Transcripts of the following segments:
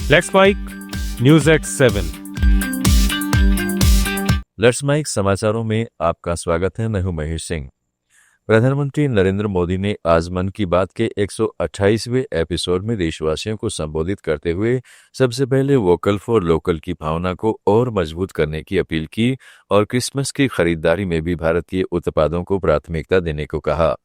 Let's Mic news at 7। Let's Mic समाचारों में आपका स्वागत है। मैं हूं महेश सिंह। प्रधानमंत्री नरेंद्र मोदी ने आज मन की बात के 128वें एपिसोड में देशवासियों को संबोधित करते हुए सबसे पहले वोकल फॉर लोकल की भावना को और मजबूत करने की अपील की और क्रिसमस की खरीदारी में भी भारतीय उत्पादों को प्राथमिकता देने को कहा।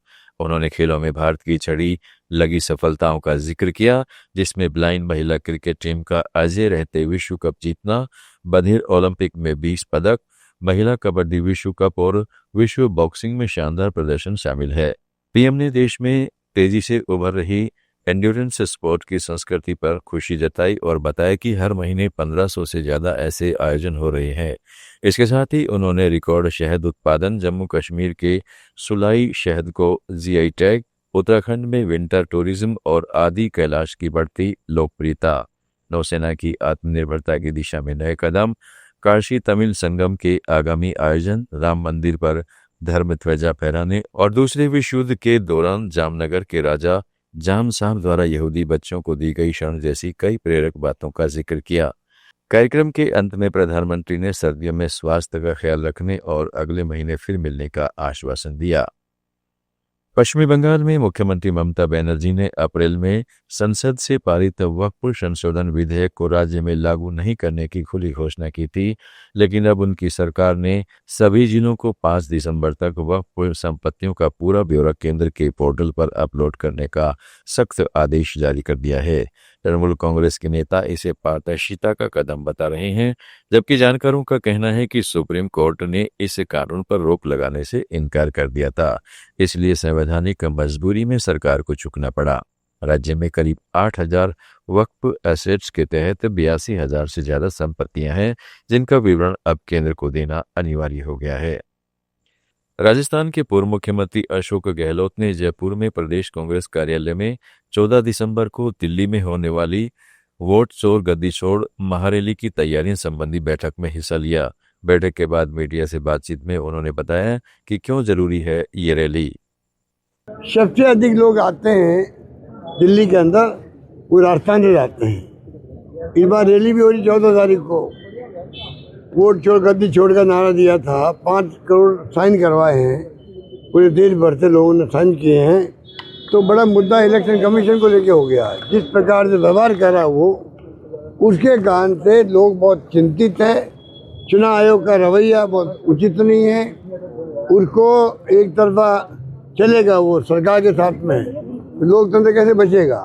उन्होंने खेलों में भारत की छड़ी लगी सफलताओं का जिक्र किया, जिसमें ब्लाइंड महिला क्रिकेट टीम का अजय रहते विश्व कप जीतना, बधिर ओलंपिक में 20 पदक, महिला कबड्डी विश्व कप और विश्व बॉक्सिंग में शानदार प्रदर्शन शामिल है। पीएम ने देश में तेजी से उभर रही एंड्योरेंस स्पोर्ट की संस्कृति पर खुशी जताई और बताया कि हर महीने 1500 से ज्यादा ऐसे आयोजन हो रहे हैं। इसके साथ ही उन्होंने रिकॉर्ड शहद उत्पादन, जम्मू कश्मीर के सुलाई शहद को जीआई टैग, उत्तराखंड में विंटर टूरिज्म और आदि कैलाश की बढ़ती लोकप्रियता, नौसेना की आत्मनिर्भरता की दिशा में नए कदम, काशी तमिल संगम के आगामी आयोजन, राम मंदिर पर धर्म ध्वजा फहराने और दूसरे विश्व युद्ध के दौरान जामनगर के राजा जाम साहब द्वारा यहूदी बच्चों को दी गई शरण जैसी कई प्रेरक बातों का जिक्र किया। कार्यक्रम के अंत में प्रधानमंत्री ने सर्दियों में स्वास्थ्य का ख्याल रखने और अगले महीने फिर मिलने का आश्वासन दिया। पश्चिमी बंगाल में मुख्यमंत्री ममता बनर्जी ने अप्रैल में संसद से पारित वक्फ संशोधन विधेयक को राज्य में लागू नहीं करने की खुली घोषणा की थी, लेकिन अब उनकी सरकार ने सभी जिलों को 5 दिसंबर तक वक्फ संपत्तियों का पूरा ब्यौरा केंद्र के पोर्टल पर अपलोड करने का सख्त आदेश जारी कर दिया है। तृणमूल कांग्रेस के नेता इसे पारदर्शिता का कदम बता रहे हैं, जबकि जानकारों का कहना है कि सुप्रीम कोर्ट ने इस कानून पर रोक लगाने से इनकार कर दिया था, इसलिए संवैधानिक मजबूरी में सरकार को झुकना पड़ा। राज्य में करीब 8000 वक्फ एसेट्स के तहत 82,000 से ज्यादा संपत्तियां हैं, जिनका विवरण अब केंद्र को देना अनिवार्य हो गया है। राजस्थान के पूर्व मुख्यमंत्री अशोक गहलोत ने जयपुर में प्रदेश कांग्रेस कार्यालय में 14 दिसंबर को दिल्ली में होने वाली वोट चोर गद्दी छोड़ महारैली की तैयारियों संबंधी बैठक में हिस्सा लिया। बैठक के बाद मीडिया से बातचीत में उन्होंने बताया कि क्यों जरूरी है ये रैली। सबसे अधिक लोग आते हैं दिल्ली के अंदर, वो राजस्थान से जाते हैं। इस बार रैली भी हो रही 14 तारीख को। वोट छोड़ गद्दी छोड़ का नारा दिया था, 5 करोड़ साइन करवाए हैं, पूरे देश भर से लोगों ने साइन किए हैं। तो बड़ा मुद्दा इलेक्शन कमीशन को लेके हो गया। जिस प्रकार से व्यवहार कर रहा वो, उसके कारण से लोग बहुत चिंतित हैं। चुनाव आयोग का रवैया बहुत उचित नहीं है, उसको एक तरफा चलेगा वो सरकार के साथ में, लोकतंत्र कैसे बचेगा?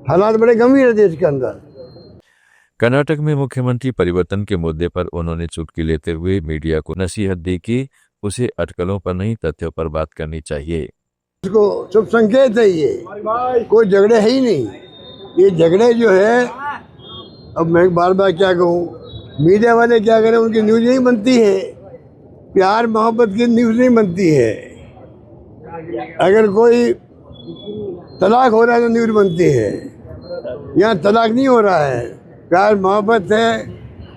हालात बड़े गंभीर है देश के अंदर। कर्नाटक में मुख्यमंत्री परिवर्तन के मुद्दे पर उन्होंने चुटकी लेते हुए मीडिया को नसीहत दी कि उसे अटकलों पर नहीं, तथ्यों पर बात करनी चाहिए। इसको शुभ संकेत है, ये कोई झगड़े है ही नहीं। ये झगड़े जो है, अब मैं बार बार क्या कहूँ, मीडिया वाले क्या करें, उनकी न्यूज नहीं बनती है, प्यार मोहब्बत की न्यूज नहीं बनती है। अगर कोई तलाक हो रहा है तो न्यूज बनती है, यहाँ तलाक नहीं हो रहा है, प्यार मोहब्बत है।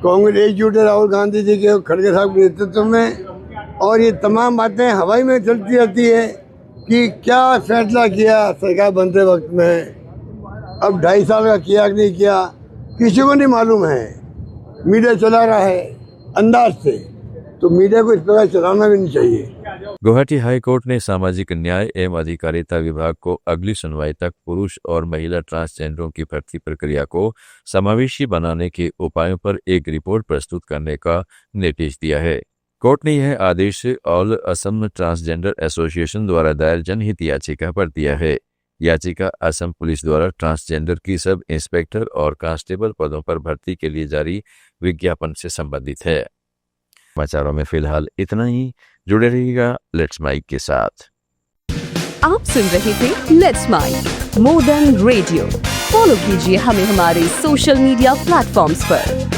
कांग्रेस एकजुट है राहुल गांधी जी के, खड़गे साहब के नेतृत्व में, और ये तमाम बातें हवाई में चलती रहती है कि क्या फैसला किया सरकार बनते वक्त में, अब 2.5 साल का किया कि नहीं किया, किसी को नहीं मालूम है। मीडिया चला रहा है अंदाज से, तो मीडिया को इस प्रकार चलाना भी नहीं चाहिए। गुवाहाटी हाई कोर्ट ने सामाजिक न्याय एवं अधिकारिता विभाग को अगली सुनवाई तक पुरुष और महिला ट्रांसजेंडरों की भर्ती प्रक्रिया को समावेशी बनाने के उपायों पर एक रिपोर्ट प्रस्तुत करने का निर्देश दिया है। कोर्ट ने यह आदेश ऑल असम ट्रांसजेंडर एसोसिएशन द्वारा दायर जनहित याचिका पर दिया है। याचिका असम पुलिस द्वारा ट्रांसजेंडर की सब इंस्पेक्टर और कांस्टेबल पदों पर भर्ती के लिए जारी विज्ञापन से संबंधित है। समाचारों में फिलहाल इतना ही। जुड़े रहिएगा लेट्स माइक के साथ। आप सुन रहे थे Let's Mic more than radio. Follow कीजिए हमें हमारे सोशल मीडिया प्लेटफॉर्म्स पर।